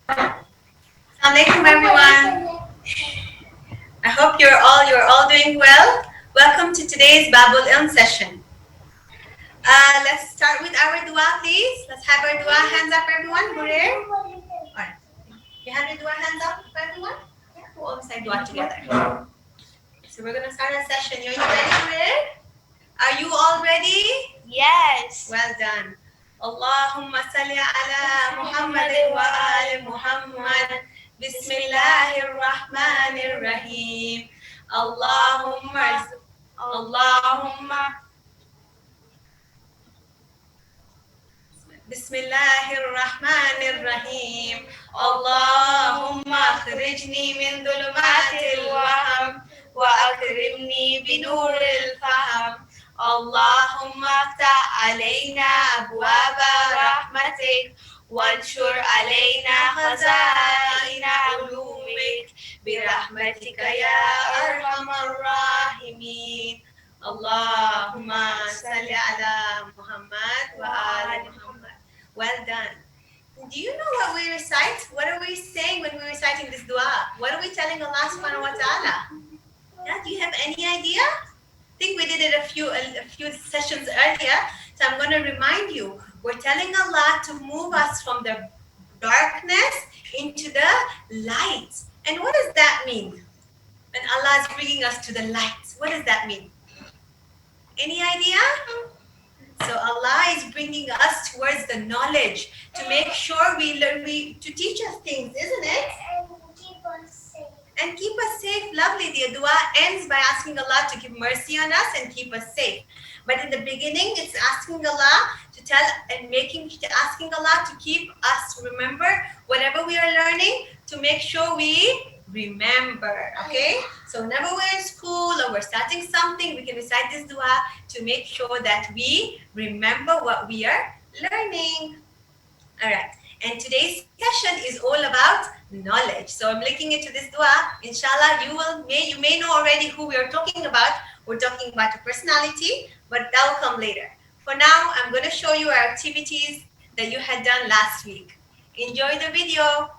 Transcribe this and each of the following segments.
Assalamualaikum everyone. I hope you're all doing well. Welcome to today's Babul Ilm session. Let's start with our dua, please. Let's have our dua hands up, everyone. Burir. Alright. You have your dua hands up, everyone. We'll all say dua together. So we're gonna start our session. Are you ready, Burir? Are you all ready? Yes. Well done. Allahumma salli ala Muhammad wa ali Muhammad. Bismillahirrahmanirrahim. Allahumma Allahumma Bismillahirrahmanirrahim. Allahumma akhrijni min dhulumatil wahm wa akrimni binuril fahm. Allahumma aftah alayna abwaba rahmatik وانشر علينا خزائن علومك برحمتك يا أرحم الراحمين اللهم صل على محمد وآل محمد. Well done. Do you know what we recite? What are we saying when we're reciting this dua? What are we telling Allah subhanahu wa ta'ala? Yeah, do you have any idea? I think we did it a few sessions earlier. So I'm going to remind you. We're telling Allah to move us from the darkness into the light. And what does that mean? When Allah is bringing us to the light, what does that mean? Any idea? So Allah is bringing us towards the knowledge to make sure we learn, to teach us things, isn't it? And keep us safe. Lovely. The dua ends by asking Allah to give mercy on us and keep us safe. But in the beginning, it's asking Allah to tell and asking Allah to keep us remember whatever we are learning, to make sure we remember. Okay? So whenever we're in school or we're starting something, we can recite this dua to make sure that we remember what we are learning. All right. And today's session is all about knowledge. So I'm linking it to this dua. Inshallah, you may know already who we are talking about. We're talking about a personality, but that will come later. For now, I'm going to show you our activities that you had done last week. Enjoy the video.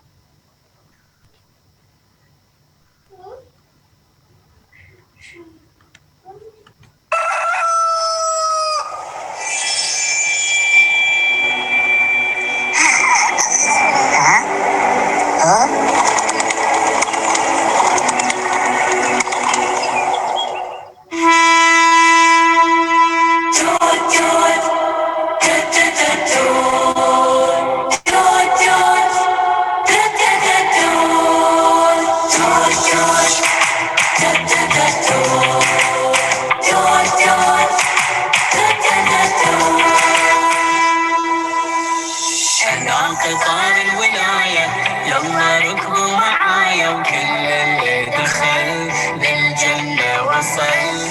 قطار الولاية يلا ركبوا معايا وكل اللي دخل للجنة وصل.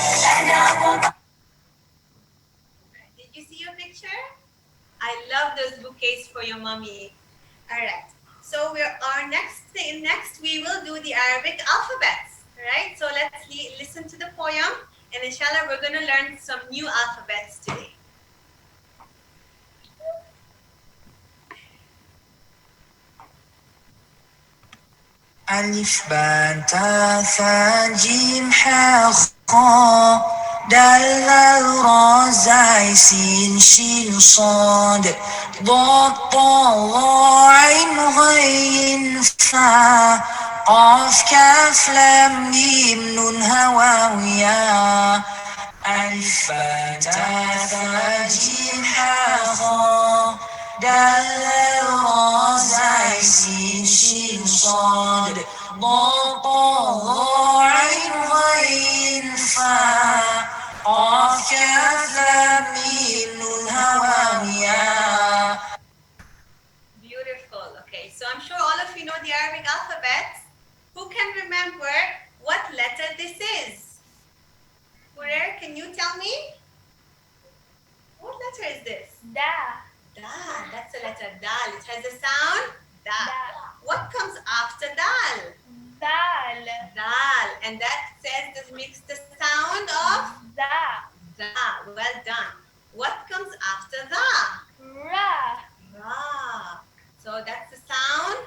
Did you see your picture? I love those bouquets for your mommy. All right. So next we will do the Arabic alphabets. All right. So let's listen to the poem, and inshallah we're going to learn some new alphabets today. ألف باء تاء ثاء جيم حاء خاء دال راء زاي سين شين صاد ضاد طاء ظاء عين غين فاء قاف كاف لام ميم نون هاء وياء ألف باء تاء ثاء جيم حاء خاء دال راء زاي سين شين صاد ضاد طاء ظاء عين غين فاء قاف كاف لام ميم نون هاء وياء. Beautiful. Okay. So I'm sure all of you know the Arabic alphabets. Who can remember what letter this is? Hurer, can you tell me? What letter is this? Da. Dal. That's the letter dal. It has the sound dal. What comes after dal? Dal. Dal. And that makes the sound of Da. da. Well done. What comes after da? Ra. Ra. So that's the sound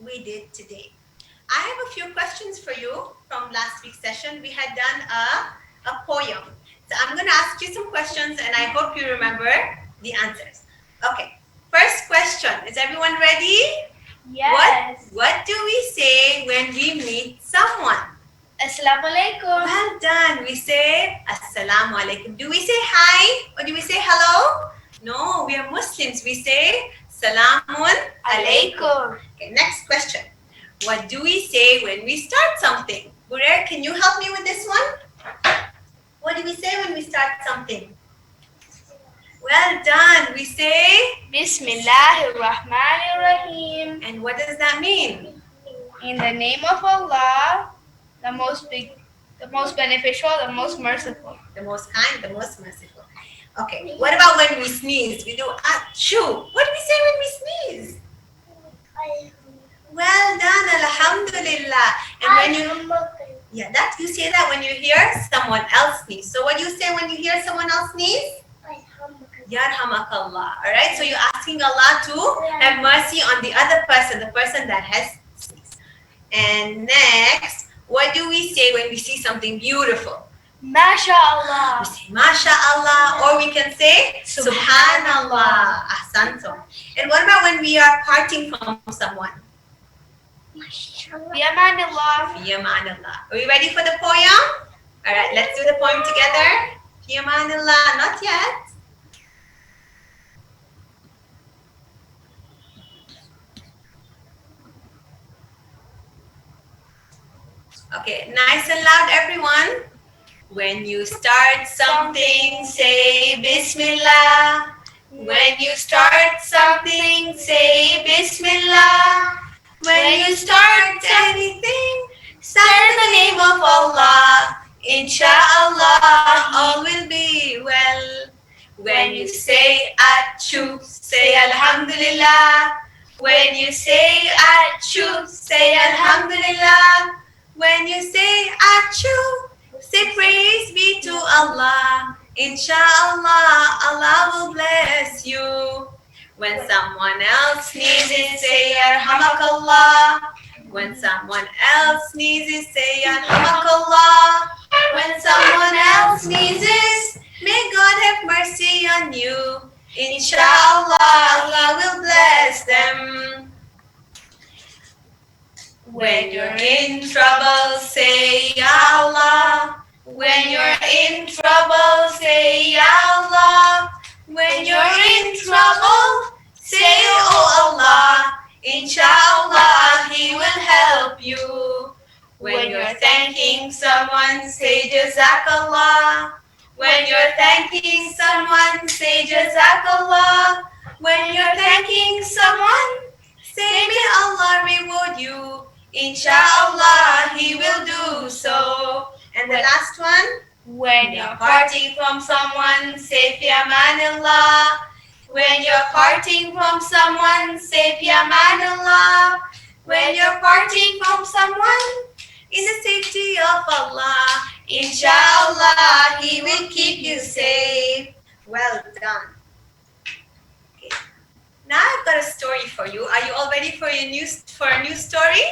we did today. I have a few questions for you from last week's session. We had done a poem. So I'm going to ask you some questions and I hope you remember the answers. Okay, first question. Is everyone ready? Yes. What do we say when we meet someone? Assalamu alaikum. Well done. We say Assalamu alaikum. Do we say hi or do we say hello? No, we are Muslims. We say Salamun alaikum. Okay, next question. What do we say when we start something? Burer, can you help me with this one? What do we say when we start something? Well done. We say Bismillahir Rahmanir Rahim. And what does that mean? In the name of Allah, the most beneficial, the most merciful. The most kind, the most merciful. Okay, what about when we sneeze? We do achoo. What do we say when we sneeze? Well done, alhamdulillah. And when you say that when you hear someone else sneeze. So what do you say when you hear someone else sneeze? Yarhamakallah. All right, so you're asking Allah to have mercy on the other person, the person that has sneezed. And next, what do we say when we see something beautiful? MashaAllah. We say MashaAllah, or we can say Subhanallah. Ahsantum. And what about when we are parting from someone? Fi amanillah. Fi amanillah. Are we ready for the poem? All right, let's do the poem together. Fi amanillah. Not yet. Okay, nice and loud, everyone. When you start something, say Bismillah. When you start something, say Bismillah. When you start anything, start in the name of Allah. Insha'Allah, all will be well. When you say achoo, say Alhamdulillah. When you say achoo, say Alhamdulillah. When you say achoo, say praise be to Allah. Insha'Allah, Allah will bless you. When someone else sneezes, say Yarhamakallah. When someone else sneezes, say Yarhamakallah. When someone else sneezes, may God have mercy on you. Insha'Allah, Allah will bless them. When you're in trouble, say Ya Allah. When you're in trouble, say Ya Allah. When you're in trouble, say Oh Allah. Insha'Allah, He will help you. When you're thanking someone, say Jazakallah. When you're thanking someone, say Jazakallah. When you're thanking someone, say May Allah reward you. Insha'Allah, He will do so. And the last one. When you're parting from someone, say Fi amanillah. When you're parting from someone, say Fi amanillah. When you're parting from someone, in the safety of Allah, Insha'Allah, He will keep you safe. Well done. Okay. Now I've got a story for you. Are you all ready for a new story?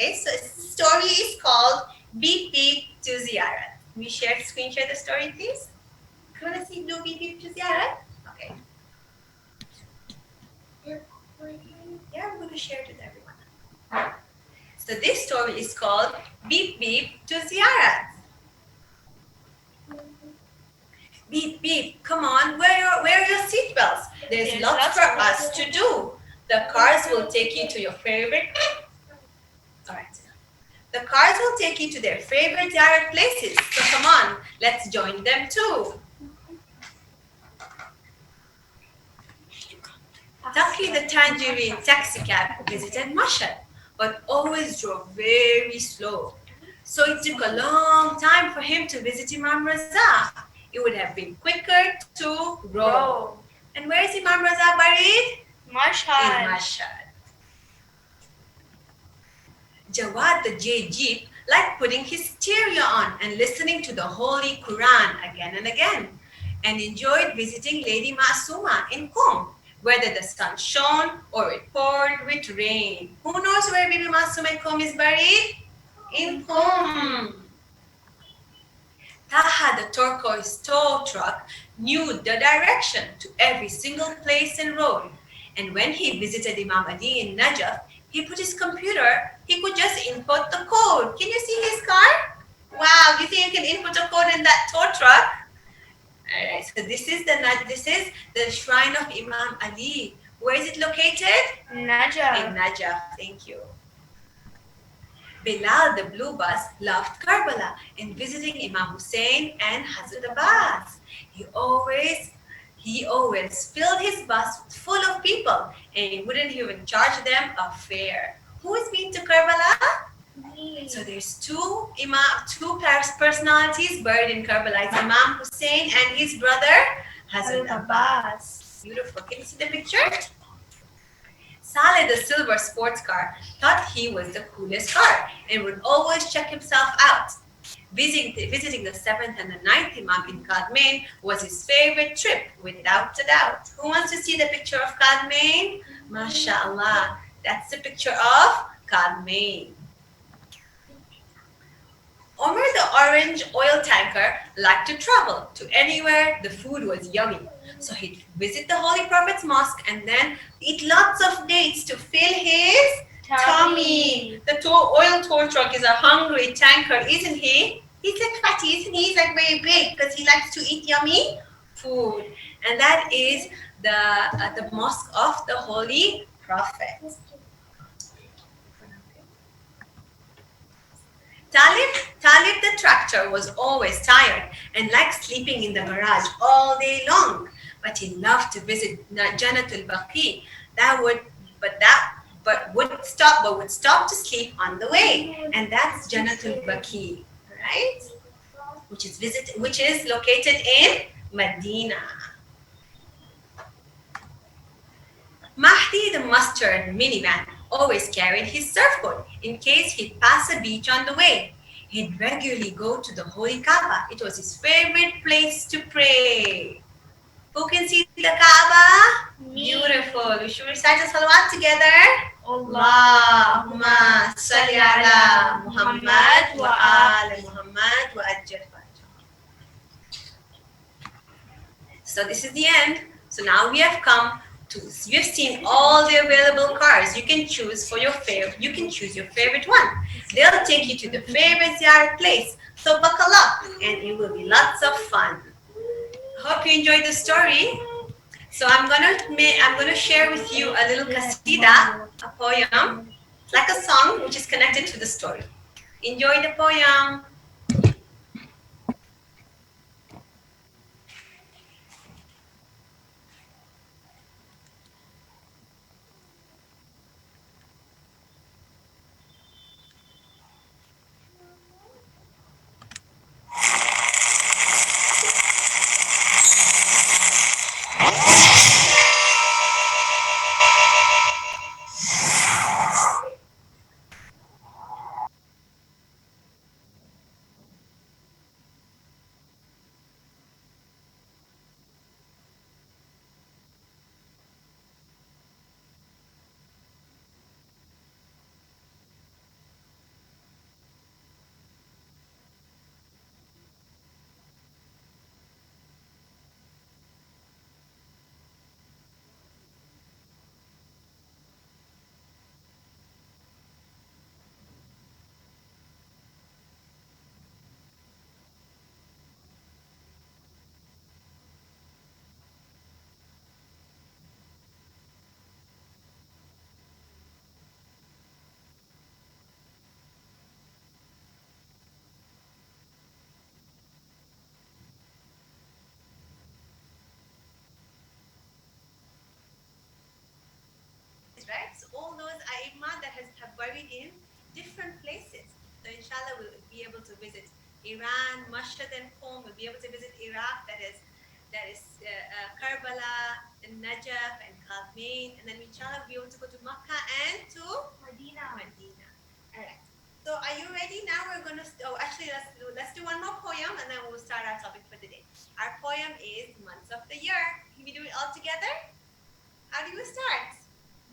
Okay, so the story is called Beep Beep to Ziyarat. Can we screen share the story, please? You want to see do Beep Beep to Ziyarat? Okay. Yeah, I'm going to share it with everyone. So this story is called Beep Beep to Ziyarat. Beep beep, come on, wear your seatbelts. There's lots for us to do. The cars will take you to your favorite. All right. The cars will take you to their favorite ziyarat places. So come on, let's join them too. Taki the Tangerine taxi cab visited Mashhad, but always drove very slow. So it took a long time for him to visit Imam Raza. It would have been quicker to row. And where is Imam Raza buried? Mashhad. In Mashhad. Jawad the J Jeep liked putting his stereo on and listening to the Holy Quran again and again, and enjoyed visiting Lady Masuma in Qom, whether the sun shone or it poured with rain. Who knows where Bibi Masum Qom is buried? In Qom. Taha, the turquoise tow truck, knew the direction to every single place and road. And when he visited Imam Ali in Najaf, he put his computer, he could just input the code. Can you see his car? Wow, you think you can input a code in that tow truck? Alright, so this is the Shrine of Imam Ali. Where is it located? Najaf. In Najaf, thank you. Bilal, the blue bus, loved Karbala and visiting Imam Hussein and Hazrat Abbas. He always filled his bus full of people and he wouldn't even charge them a fare. Who has been to Karbala? Me. So there's two personalities buried in Karbala. It's Imam Hussein and his brother Hazrat Abbas. Beautiful. Can you see the picture? Saleh, the silver sports car, thought he was the coolest car and would always check himself out. Visiting the 7th and the 9th Imam in Kadmain was his favorite trip, without a doubt. Who wants to see the picture of Kadmain? MashaAllah. That's the picture of Kadmain. Omar, the orange oil tanker, liked to travel to anywhere the food was yummy. So he'd visit the Holy Prophet's mosque and then eat lots of dates to fill his tummy. The oil tow truck is a hungry tanker, isn't he? He's like fatty, isn't he? He's like very big because he likes to eat yummy food. And that is the mosque of the Holy Prophet. Talib the tractor was always tired and liked sleeping in the garage all day long. But he loved to visit Jannatul Baqi. Would stop to sleep on the way. And that's Jannatul Baqi, right? Which is located in Medina. Mahdi, the mustard minivan, always carried his surfboard in case he'd pass a beach on the way. He'd regularly go to the Holy Kaaba. It was his favorite place to pray. Who can see the Kaaba? Me. Beautiful. We should recite the salawat together. Allahumma salli ala Muhammad wa ala Muhammad wa ajjal fajr. So this is the end. So now we have come to, you've seen all the available cars. You can choose your favorite one. They'll take you to the favorite ziyarat place. So buckle up and it will be lots of fun. Hope you enjoyed the story. So I'm gonna share with you a little kasida, a poem, like a song which is connected to the story. Enjoy the poem. Right? So all those Aimma that have buried in different places. So inshallah we'll be able to visit Iran, Mashhad and Qom. We'll be able to visit Iraq, that is Karbala and Najaf and Kadmain, and then inshallah we'll be able to go to Makkah and to Medina. Alright. So are you ready? Now we're gonna let's do one more poem and then we'll start our topic for the day. Our poem is Months of the Year. Can we do it all together? do you start?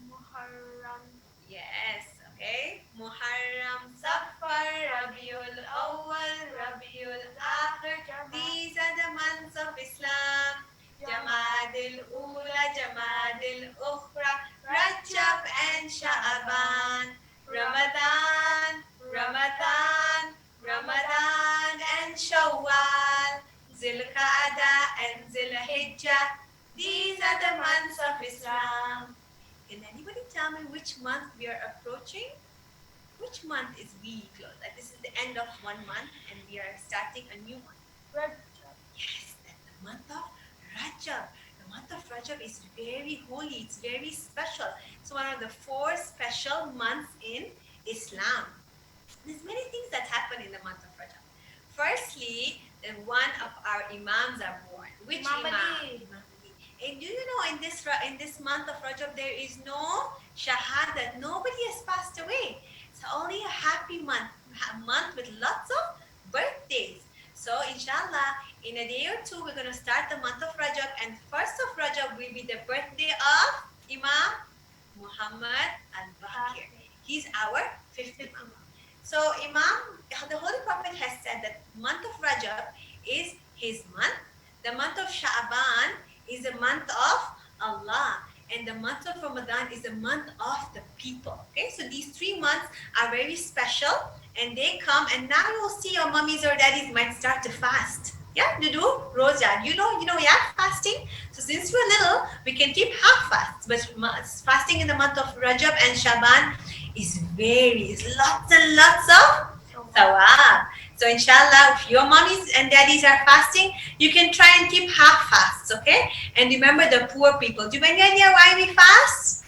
Muharram. Yes, okay. Muharram, Safar, Rabiul Awwal, Rabiul Akhir. These are the months of Islam. Jamadil Ula, Jamadil Ukhra, Rajab and Sha'aban. Ramadan, Ramadan, Ramadan and Shawwal. Zilqa'ada and Zilhijjah. These are the months of Islam. Can anybody tell me which month we are approaching? Which month is we close? Like this is the end of one month and we are starting a new month. Rajab. Yes, that's the month of Rajab. The month of Rajab is very holy. It's very special. It's one of the 4 special months in Islam. There's many things that happen in the month of Rajab. Firstly, one of our imams are born. Which Imam imam? Ali. Imam Ali. And do you know in this month of Rajab there is no shahadat. Nobody has passed away. It's only a happy month, a month with lots of birthdays. So inshallah, in a day or two, we're going to start the month of Rajab, and first of Rajab will be the birthday of Imam Mohammed al-Baqir. He's our 5th Imam. So the Holy Prophet has said that month of Rajab is his month. The month of Sha'aban is the month of Allah. And the month of Ramadan is the month of the people. Okay, so these 3 months are very special, and they come, and now you will see your mummies or daddies might start to fast. Yeah, you do roja. You know, yeah, fasting. So since we're little, we can keep half fast, but fasting in the month of Rajab and Shaban is lots and lots of thawab. So inshallah, if your mommies and daddies are fasting, you can try and keep half fasts, okay? And remember the poor people. Do you have any idea why we fast?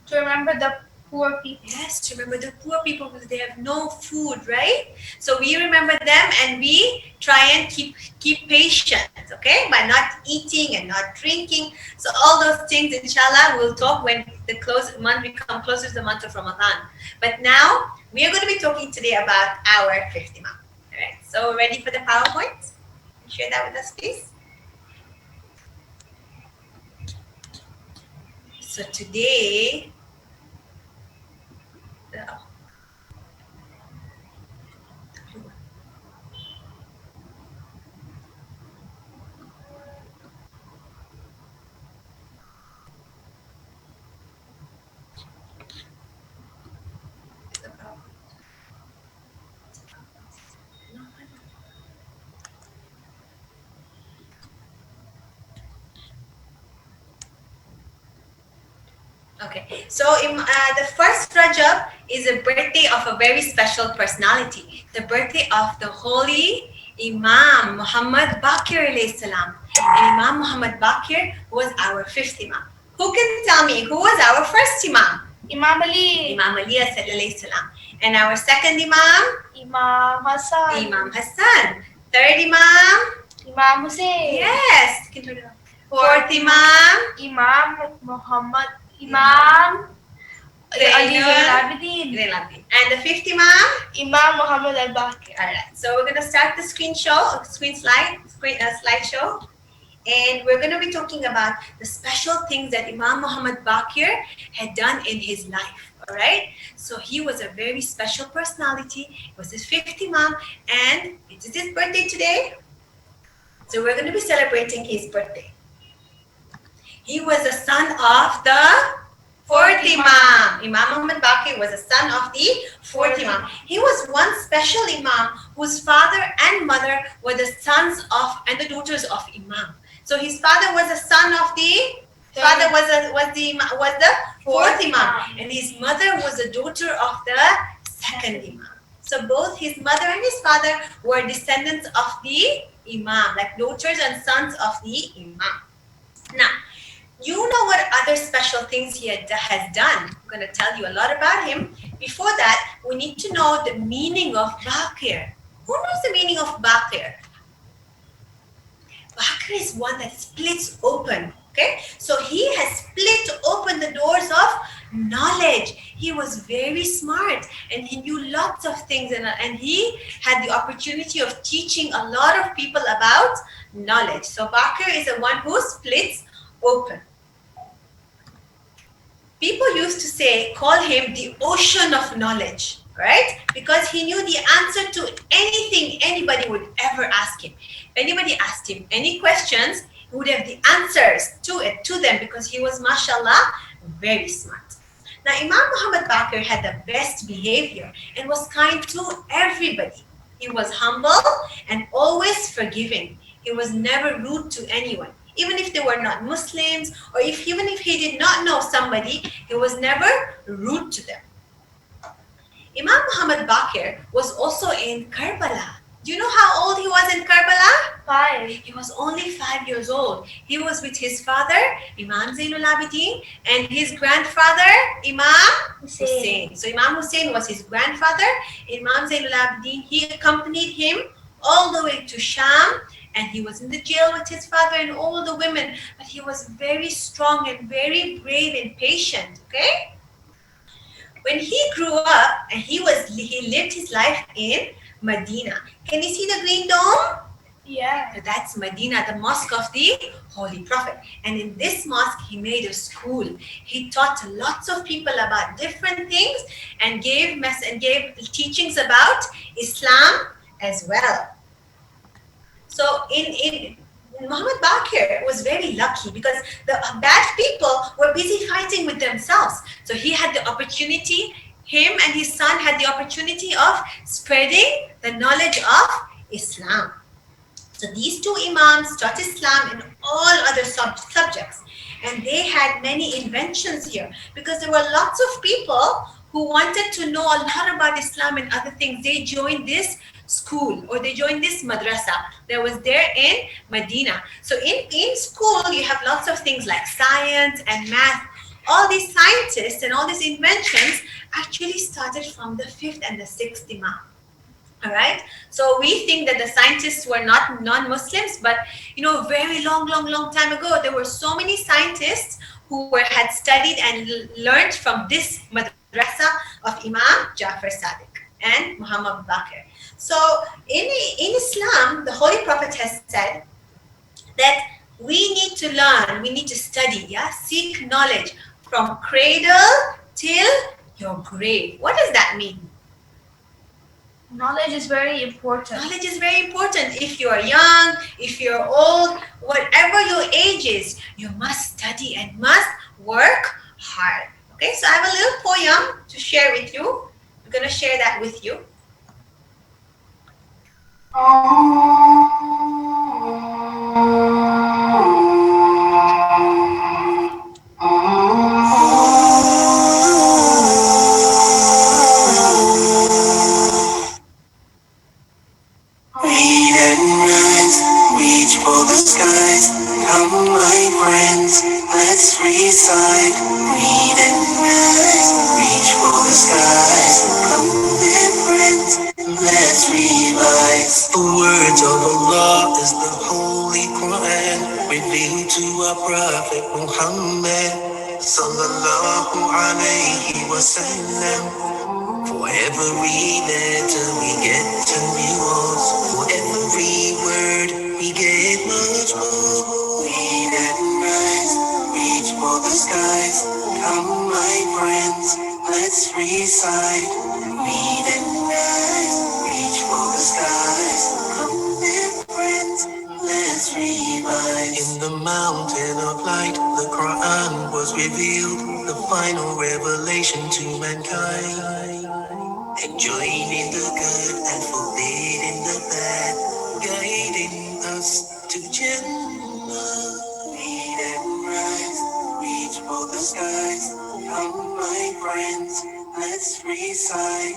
To remember the poor people. Yes, to remember the poor people because they have no food, right? So we remember them and we try and keep patient, okay? By not eating and not drinking. So all those things, inshallah, we'll talk when we come closer to the month of Ramadan. But now, we are going to be talking today about our 5th Imam. All right, so ready for the PowerPoint? Share that with us, please. So today, okay, so the first Rajab is a birthday of a very special personality, the birthday of the holy Imam Muhammad Baqir alayhi salam. And Imam Muhammad Baqir was our 5th Imam. Who can tell me who was our first Imam? Imam Ali. Imam Ali alayhi salam. And our second Imam? Imam Hassan. Imam Hassan. Third Imam? Imam Hussein. Yes. Fourth Imam? Imam Muhammad. Imam Ali Zainal Abidin. And the 5th Imam? Imam Muhammad al-Baqir. Alright, so we're going to start the slideshow. And we're going to be talking about the special things that Imam Muhammad Baqir had done in his life. Alright, so he was a very special personality. He was his 5th Imam, and it is his birthday today. So we're going to be celebrating his birthday. He was the son of the 4th Imam. Imam Muhammad Baqir was the son of the 4th Imam. He was one special Imam whose father and mother were the sons of and the daughters of Imam. So his father was the son of the was the 4th Imam, and his mother was the daughter of the 2nd Imam. So both his mother and his father were descendants of the Imam, like daughters and sons of the Imam. Now, you know what other special things he has done. I'm going to tell you a lot about him. Before that, we need to know the meaning of Baqir. Who knows the meaning of Baqir? Baqir is one that splits open. Okay, so he has split open the doors of knowledge. He was very smart and he knew lots of things, and he had the opportunity of teaching a lot of people about knowledge. So Baqir is the one who splits open. People used to call him the ocean of knowledge, right? Because he knew the answer to anything anybody would ever ask him. If anybody asked him any questions, he would have the answers to them because he was, mashallah, very smart. Now, Imam Muhammad Baqir had the best behavior and was kind to everybody. He was humble and always forgiving. He was never rude to anyone, even if they were not Muslims, or even if he did not know somebody, he was never rude to them. Imam Muhammad Baqir was also in Karbala. Do you know how old he was in Karbala? 5. He was only 5 years old. He was with his father, Imam Zainul Abidin, and his grandfather, Imam Hussein. So Imam Hussein was his grandfather. Imam Zainul Abidin, he accompanied him all the way to Sham, and he was in the jail with his father and all the women. But he was very strong and very brave and patient. Okay? When he grew up and he lived his life in Medina. Can you see the green dome? Yeah. So that's Medina, the mosque of the Holy Prophet. And in this mosque, he made a school. He taught lots of people about different things and gave teachings about Islam as well. So in Muhammad Baqir was very lucky because the bad people were busy fighting with themselves. So he had the opportunity, him and his son had the opportunity of spreading the knowledge of Islam. So these two imams taught Islam and all other subjects. And they had many inventions here because there were lots of people who wanted to know a lot about Islam and other things. They joined this school or they joined this madrasa that was there in Medina. So in school, you have lots of things like science and math. All these scientists and all these inventions actually started from the fifth and the sixth imam. All right. So we think that the scientists were not non-Muslims, but very long time ago, there were so many scientists who had studied and learned from this madrasa of Imam Jafar Sadiq and Muhammad Baqir. So in Islam, the Holy Prophet has said that we need to learn, we need to study, seek knowledge from cradle till your grave. What does that mean? Knowledge is very important. Knowledge is very important. If you are young, if you're old, whatever your age is, you must study and must work hard. Okay, so I have a little poem to share with you. I'm going to share that with you. Read and rise, reach for the skies. Come, my friends, let's recite. Read and rise, reach for the skies. Come, dear friends, let's revise. The words of Allah is the Holy Quran, revealed to our Prophet Muhammad sallallahu alayhi wa sallam. For every letter we get 10 rewards. For every word we get much more. Read and rise, reach for the skies. Come, my friends, let's recite. Read and rise, reach for the skies. Come, dear friends, let's revise. In the mountain of light, the Quran was revealed, the final revelation to mankind. Enjoining the good and forbidding the bad, guiding us to Jannah. Read and rise, reach for the skies. Come, my friends, let's recite.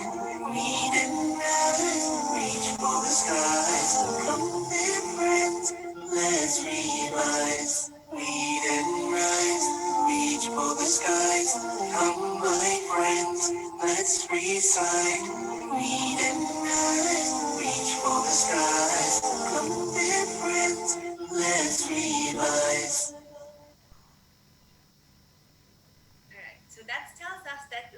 Read and rise, reach for the skies. Come, dear friends, let's revise. Read and rise, reach for the skies. Come, my friends, let's recite. Read and rise, reach for the skies. Come, dear friends, let's revise. Alright, so that tells us that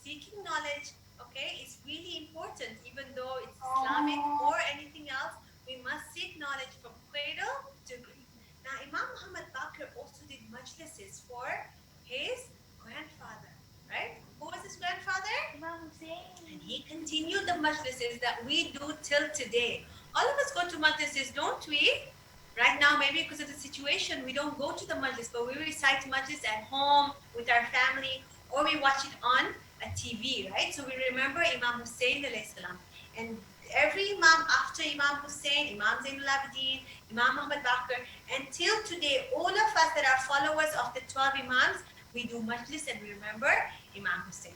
seeking knowledge, okay, is really important. Even though it's Islamic or anything else, we must seek knowledge from cradle to grave. Now, Imam Muhammad Baqir also did majlises for his he continued the majlises that we do till today. All of us go to majlises, don't we? Right now, maybe because of the situation, we don't go to the majlis, but we recite majlis at home with our family, or we watch it on a TV, right? So we remember Imam Hussein alayhi salam. And every Imam after Imam Hussein, Imam Zainul Abidin, Imam Muhammad Baqir, until today, all of us that are followers of the 12 Imams, we do majlis and we remember Imam Hussein.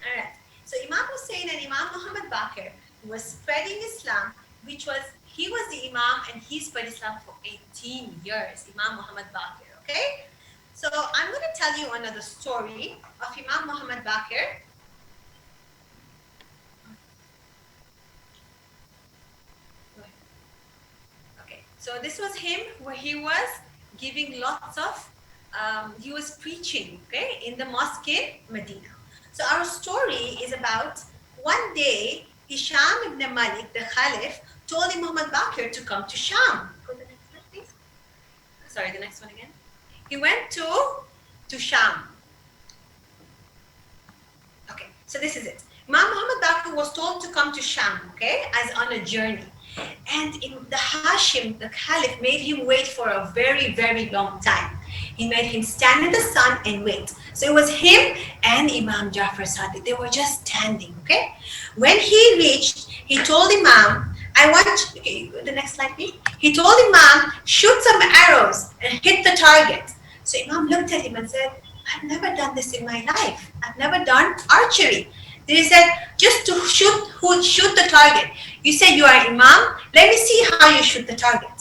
All right. So Imam Hussein and Imam Muhammad Baqir was spreading Islam, which was, he was the Imam and he spread Islam for 18 years, Imam Muhammad Baqir, okay? So I'm going to tell you another story of Imam Muhammad Baqir. Okay, so this was him where he was giving lots of, he was preaching, okay, in the mosque in Medina. So our story is about one day, Hisham ibn Malik, the Caliph, told Muhammad Baqir to come to Sham. Go to the next one, please. Sorry, the next one again. He went to Sham. Okay, so this is it. Imam Muhammad Baqir was told to come to Sham, okay, as on a journey. And the Hashim, the Caliph, made him wait for a very, very long time. He made him stand in the sun and wait. So it was him and Imam Jafar Sadiq. They were just standing, okay? When he reached, he told Imam, okay, the next slide, please. He told Imam, shoot some arrows and hit the target. So Imam looked at him and said, I've never done this in my life. I've never done archery. They said, just to shoot the target. You said you are Imam. Let me see how you shoot the target.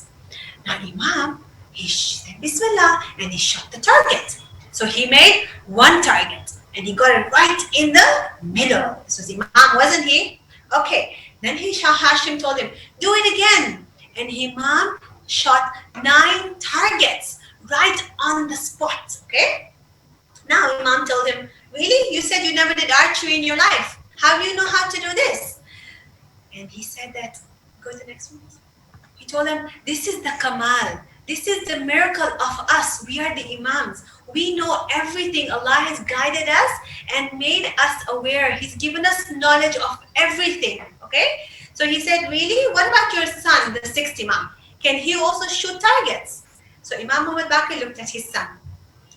Now Imam, he said Bismillah and he shot the target. So he made one target and he got it right in the middle. This was Imam, wasn't he? Okay. Then Hashim told him, do it again. And Imam shot 9 targets right on the spot. Okay. Now Imam told him, really? You said you never did archery in your life. How do you know how to do this? And he said that, go to the next one. He told him, this is the Kamal. This is the miracle of us. We are the Imams. We know everything. Allah has guided us and made us aware. He's given us knowledge of everything. Okay? So he said, really? What about your son, the 6th Imam? Can he also shoot targets? So Imam Muhammad Baqir looked at his son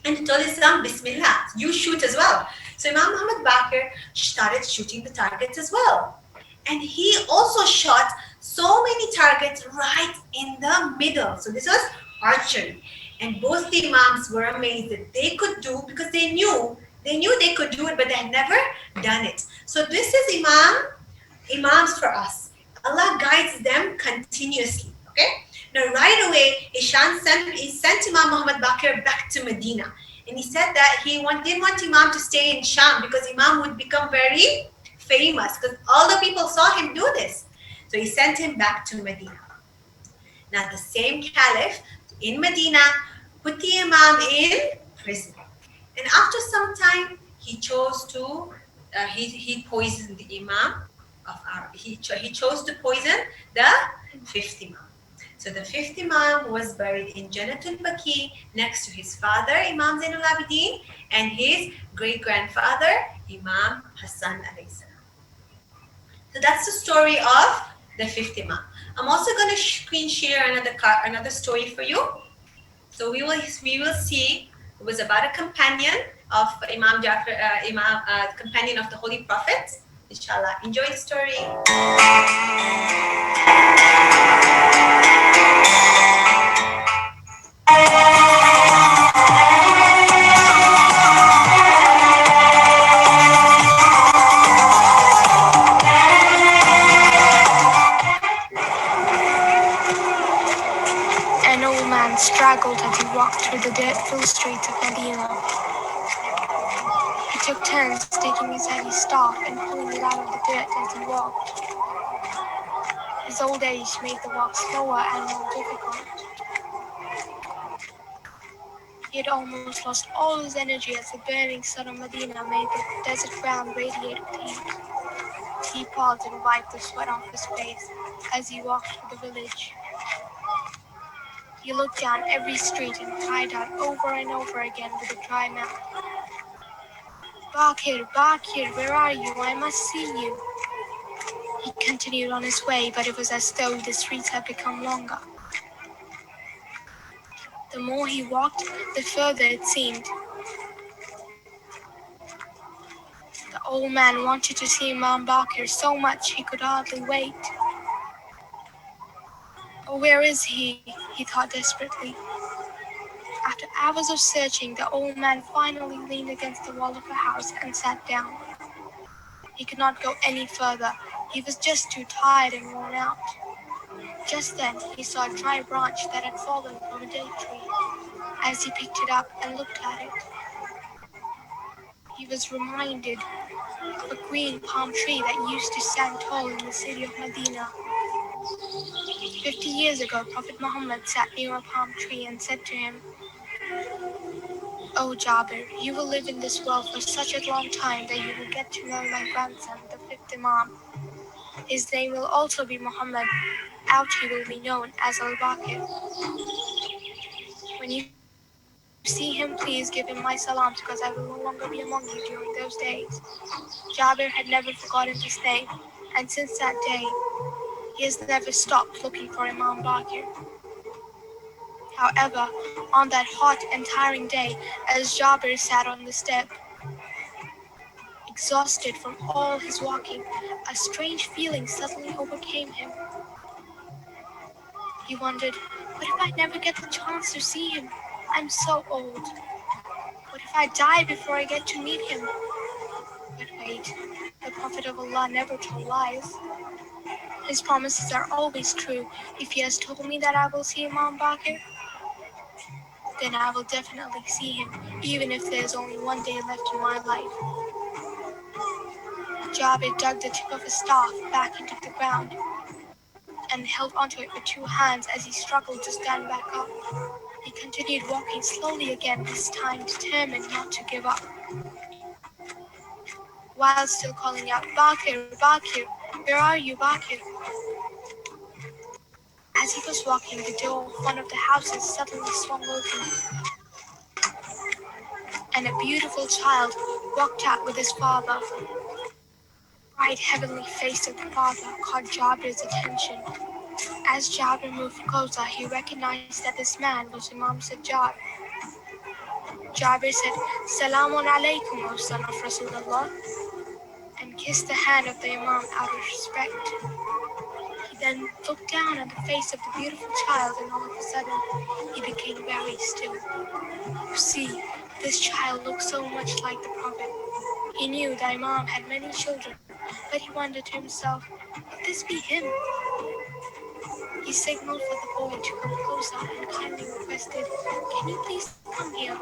and he told his son, Bismillah, you shoot as well. So Imam Muhammad Baqir started shooting the targets as well. And he also shot so many targets right in the middle. So this was archery. And both the Imams were amazed that they could do, because they knew they could do it, but they had never done it. So this is Imams for us. Allah guides them continuously. Okay? Now right away, he sent Imam Muhammad Baqir back to Medina. And he said that he didn't want Imam to stay in Sham because Imam would become very famous because all the people saw him do this. So he sent him back to Medina. Now the same Caliph in Medina put the Imam in prison. And after some time, he chose to, he poisoned the Imam of our, he chose to poison the 5th Imam. So the 5th Imam was buried in Jannatul Baqi next to his father, Imam Zainul Abidin, and his great-grandfather, Imam Hassan alayhi salam. So that's the story of the 5th Imam. I'm also going to screen share another story for you. So we will see, it was about a companion of Imam Jafar, companion of the Holy Prophet. Inshallah, enjoy the story. An old man straggled as he walked through the dirt-filled streets of Medina. He took turns taking his heavy staff and pulling it out of the dirt as he walked. His old age made the walk slower and more difficult. He had almost lost all his energy as the burning sun of Medina made the desert ground radiate with heat. He paused and wiped the sweat off his face as he walked through the village. He looked down every street and cried out over and over again with a dry mouth, Baqir, Baqir, where are you? I must see you. He continued on his way, but it was as though the streets had become longer. The more he walked, the further it seemed. The old man wanted to see Imam Baqir so much he could hardly wait. Oh, where is he? He thought desperately. After hours of searching, the old man finally leaned against the wall of the house and sat down. He could not go any further. He was just too tired and worn out. Just then, he saw a dry branch that had fallen from a date tree. As he picked it up and looked at it, he was reminded of a green palm tree that used to stand tall in the city of Medina. 50 years ago, Prophet Mohammed sat near a palm tree and said to him, "O Jabir, you will live in this world for such a long time that you will get to know my grandson, the fifth Imam. His name will also be Muhammad. Out he will be known as Al-Baqir. When you see him, please give him my salams because I will no longer be among you during those days." Jabir had never forgotten his name, and since that day, he has never stopped looking for Imam Baqir. However, on that hot and tiring day, as Jabir sat on the step, exhausted from all his walking, a strange feeling suddenly overcame him. He wondered, what if I never get the chance to see him? I'm so old. What if I die before I get to meet him? But wait, the Prophet of Allah never told lies. His promises are always true. If he has told me that I will see Imam Baqir, then I will definitely see him, even if there's only one day left in my life. Jabir dug the tip of his staff back into the ground and held onto it with two hands as he struggled to stand back up. He continued walking slowly again, this time determined not to give up. While still calling out, "Baqir, Baqir, where are you, Baqir?" As he was walking, the door of one of the houses suddenly swung open, and a beautiful child walked out with his father. The bright heavenly face of the father caught Jabir's attention. As Jabir moved closer, he recognized that this man was Imam Sajjad. Jabir said, "Salamun alaykum, O son of Rasulullah," and kissed the hand of the Imam out of respect. He then looked down at the face of the beautiful child, and all of a sudden, he became very still. You see, this child looked so much like the Prophet. He knew that Imam had many children, but he wondered to himself, could this be him? He signaled for the boy to come closer and kindly requested, "Can you please come here?"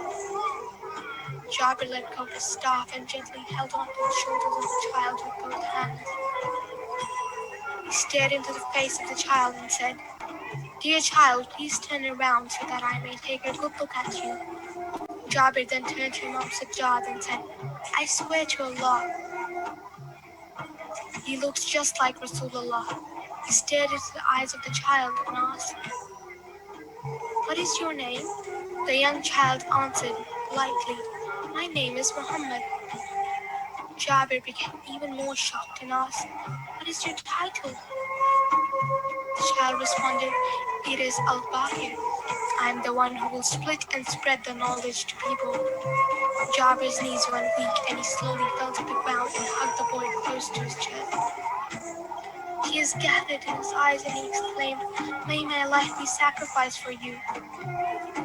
Jabir let go of his staff and gently held onto the shoulders of the child with both hands. He stared into the face of the child and said, "Dear child, please turn around so that I may take a good look at you." Jabir then turned to Imam Sajjad and said, "I swear to Allah, he looks just like Rasulullah." He stared into the eyes of the child and asked, "What is your name?" The young child answered politely, "My name is Muhammad." Jabir became even more shocked and asked, "What is your title?" The child responded, "It is Al-Baqir. I am the one who will split and spread the knowledge to people." Jabir's knees went weak and he slowly fell to the ground and hugged the boy close to his chest. Tears gathered in his eyes and he exclaimed, "May my life be sacrificed for you.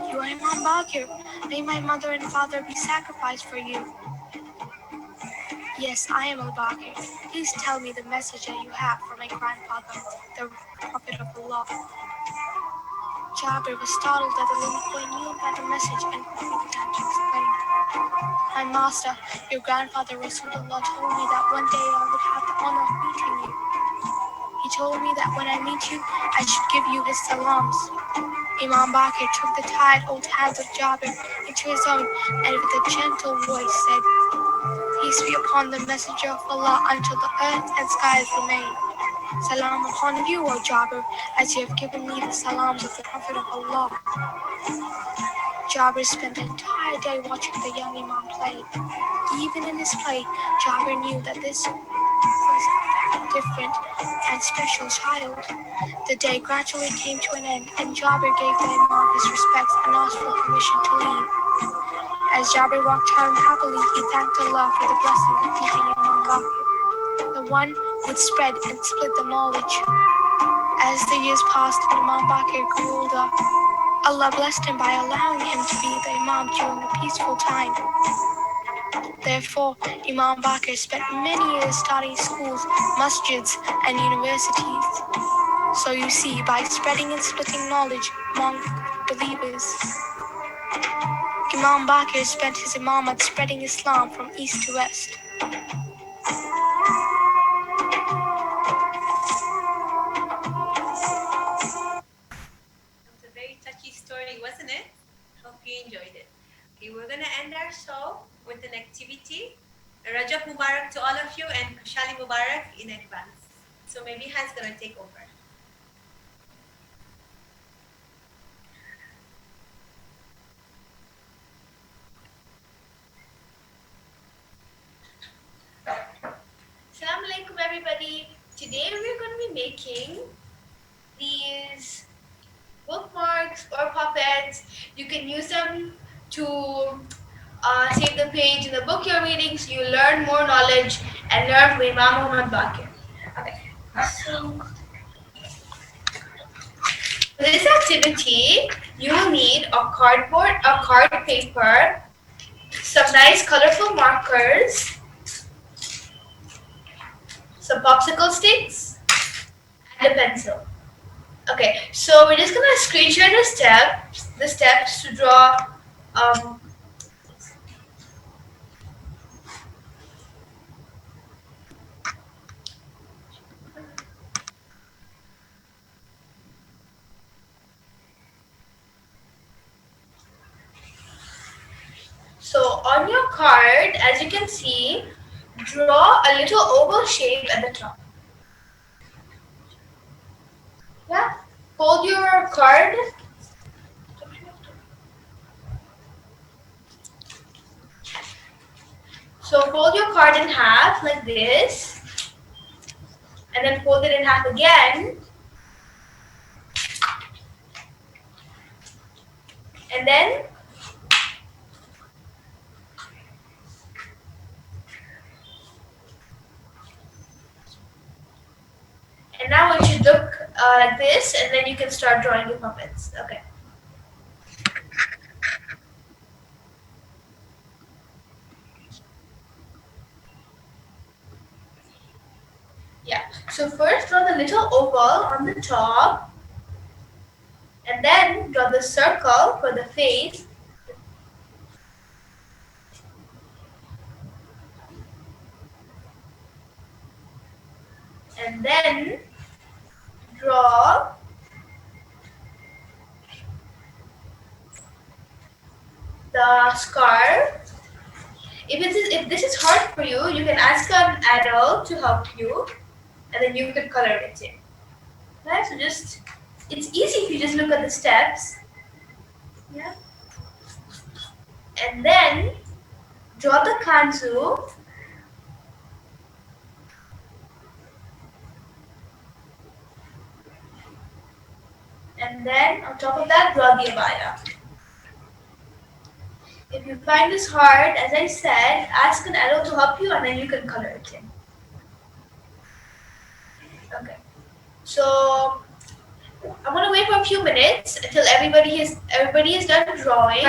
You are Imam Baqir. May my mother and father be sacrificed for you." "Yes, I am Al-Baqir. Please tell me the message that you have for my grandfather, the Prophet of Allah." Jabir was startled that the little boy knew about the message and quickly began to explain. "My master, your grandfather Rasulullah told me that one day I would have the honor of meeting you. He told me that when I meet you, I should give you his salams." Imam Baqir took the tired old hands of Jabir into his own and with a gentle voice said, "Peace be upon the messenger of Allah until the earth and skies remain. Salam upon you, O Jabir, as you have given me the salams of the Prophet of Allah." Jabir spent the entire day watching the young Imam play. Even in his play, Jabir knew that this was a different and special child. The day gradually came to an end, and Jabir gave the Imam his respects and asked for permission to leave. As Jabir walked home happily, he thanked Allah for the blessing of meeting Imam Baqir, the one who would spread and split the knowledge. As the years passed and Imam Baqir grew older, Allah blessed him by allowing him to be the Imam during a peaceful time. Therefore, Imam Baqir spent many years starting schools, masjids, and universities. So you see, by spreading and splitting knowledge among believers, Imam Baqir spent his imamate spreading Islam from east to west. It's a very touchy story, wasn't it? Hope you enjoyed it. Okay, we're gonna end our show with an activity. Rajab Mubarak to all of you and Kushali Mubarak in advance. So maybe Han's gonna take over. Assalamu alaikum everybody. Today we're going to be making these bookmarks or puppets. You can use them to save the page in the book you're reading so you learn more knowledge and learn from Imam Mohammed Baqir. Okay, so for this activity, you will need a cardboard, a card paper, some nice colorful markers, some popsicle sticks, and a pencil. Okay, so we're just gonna screenshot the steps to draw. So on your card, as you can see, draw a little oval shape at the top. Yeah, fold your card. So fold your card in half like this, and then fold it in half again, and then now it should look like this, and then you can start drawing your puppets. Okay. Yeah, so first draw the little oval on the top, and then draw the circle for the face, and then draw the scarf. If this is hard for you, you can ask an adult to help you, and then you could color it in. Right? So it's easy if you just look at the steps. Yeah. And then draw the kanzu. And then on top of that, draw the abaya. If you find this hard, as I said, ask an adult to help you and then you can color it in. Okay. So I'm gonna wait for a few minutes until everybody is done drawing.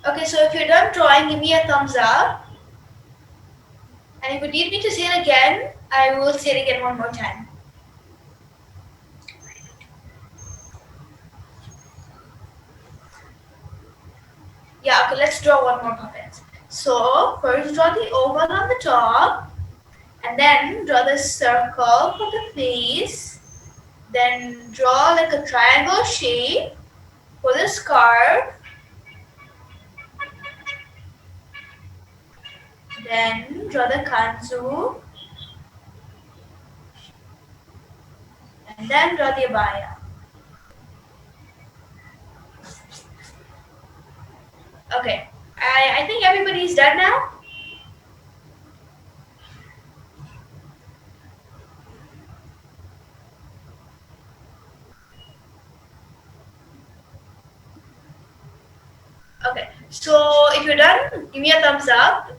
Okay, so if you're done drawing, give me a thumbs up. And if you need me to say it again, I will say it again one more time. Yeah, okay, let's draw one more puppet. So first draw the oval on the top, and then draw the circle for the face. Then draw like a triangle shape for the scarf. Then draw the kanzu, and then draw the abaya. Okay, I think everybody's done now. Okay, so if you're done, give me a thumbs up.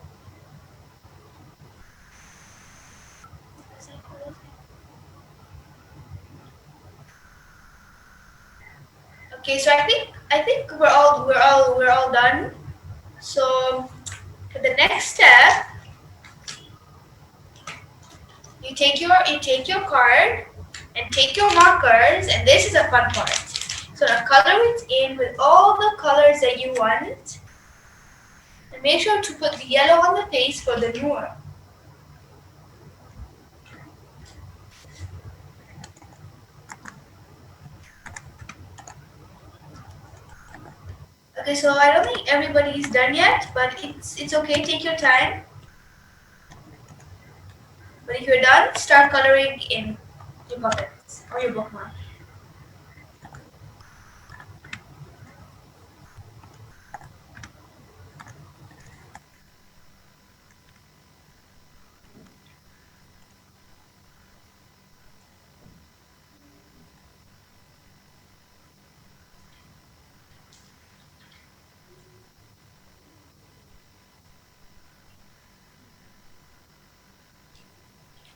Okay, so I think we're all done. So for the next step, you take your card and take your markers, and this is a fun part. So now color it in with all the colors that you want, and make sure to put the yellow on the face for the noor. Okay, so I don't think everybody's done yet, but it's okay. Take your time. But if you're done, start coloring in your puppets or your bookmark.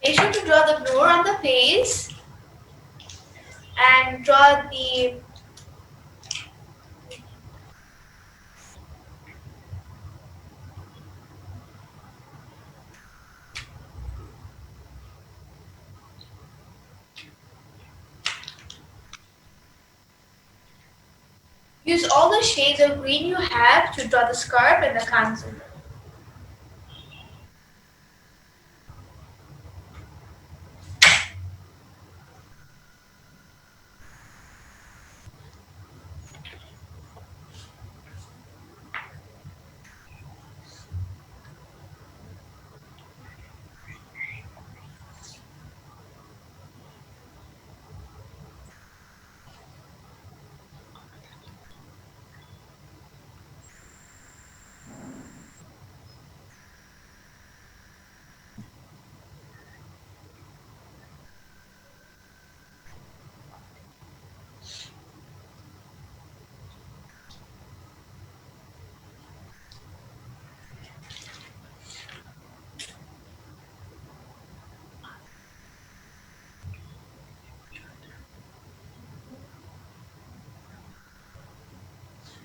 Make sure to draw the noor on the face and draw the use all the shades of green you have to draw the scarf and the kanzu.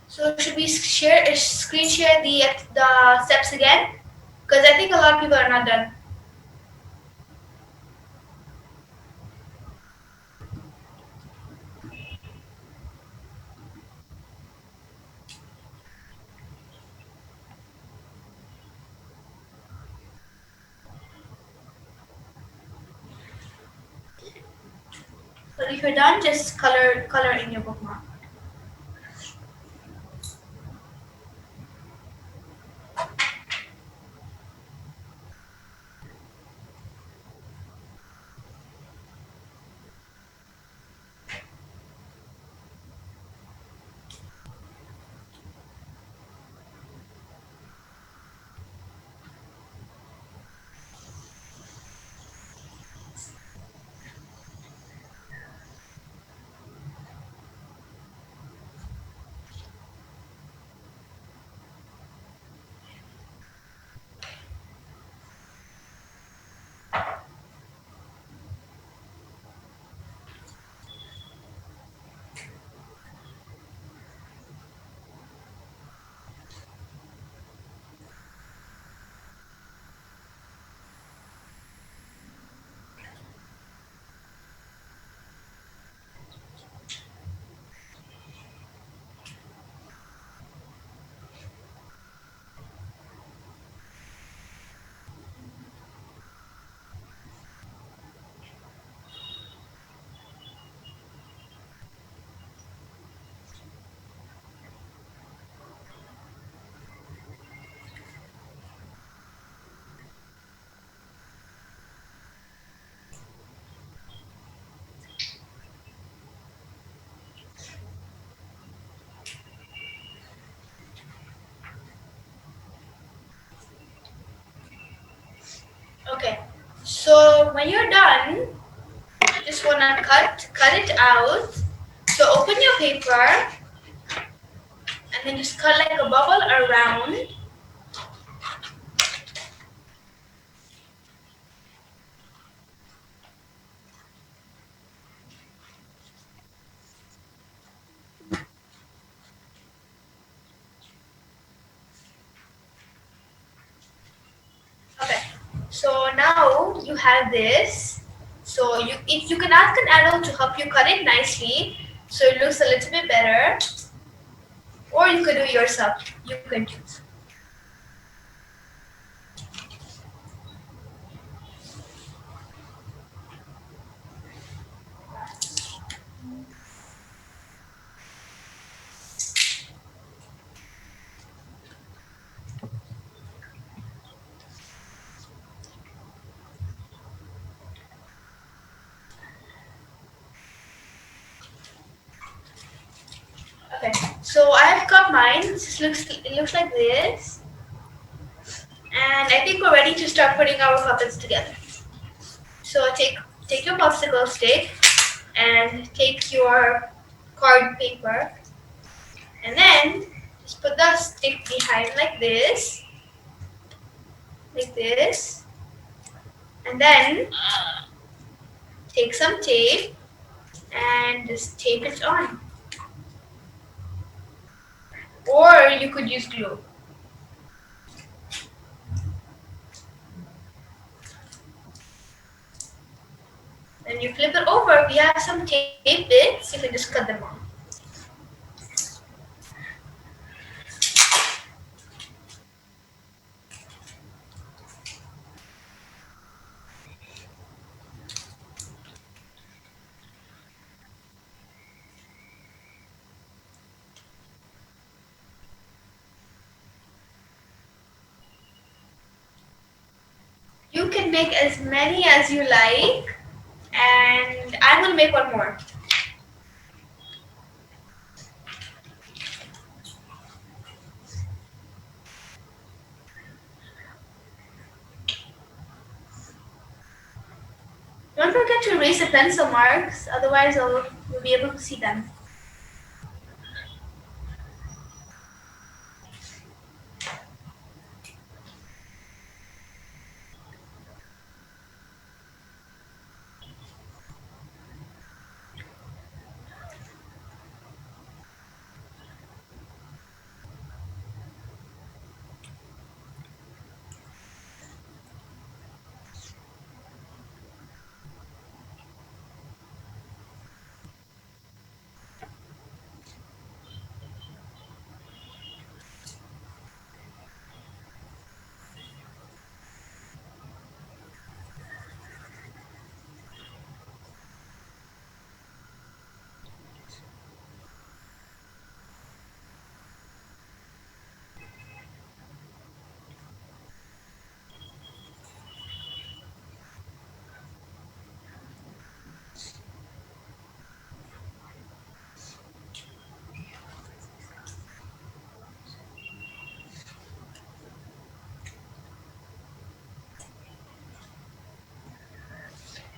So should we screen share the steps again? Because I think a lot of people are not done. But if you're done, just color in your bookmark. Okay. So when you're done, just wanna cut it out. So open your paper and then just cut like a bubble around. Okay. So now you have this. So if you can ask an adult to help you cut it nicely, so it looks a little bit better, or you could do it yourself. You can choose. Okay. So I have cut mine. It looks like this, and I think we're ready to start putting our puppets together. So take your popsicle stick and take your card paper, and then just put the stick behind like this, and then take some tape and just tape it on. Or you could use glue. Then you flip it over. We have some tape bits. You can just cut them off. You can make as many as you like, and I'm gonna make one more. Don't forget to erase the pencil marks, otherwise you'll be able to see them.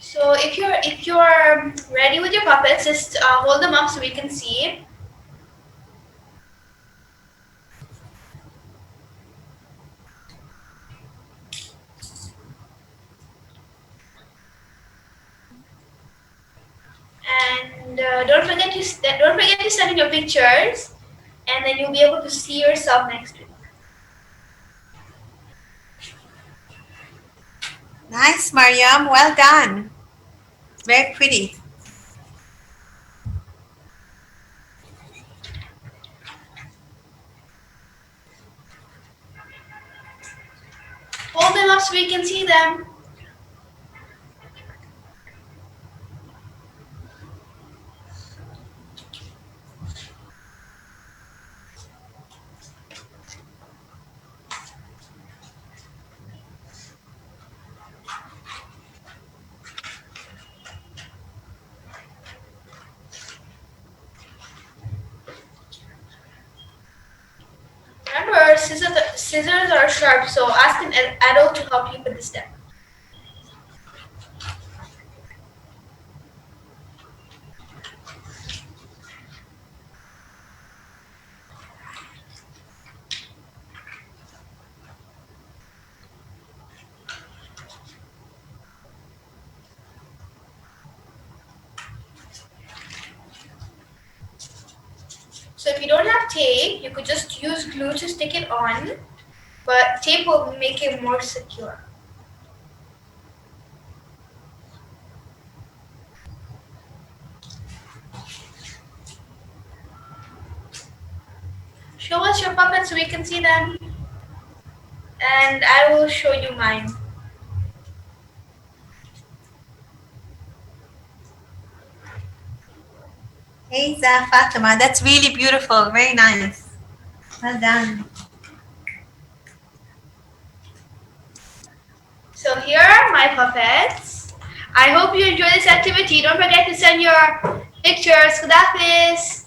So if you're ready with your puppets, just hold them up so we can see. And don't forget to send in your pictures, and then you'll be able to see yourself next week. Nice, Mariam. Well done. Very pretty. Hold them up so we can see them. Remember, scissors are sharp, so ask an adult to help you with the step. So if you don't have tape, you could just use glue to stick it on, but tape will make it more secure. Show us your puppets so we can see them, and I will show you mine. Hey, Fatima, that's really beautiful. Very nice. Well done. So here are my puppets. I hope you enjoy this activity. Don't forget to send your pictures. Khuda Hafiz.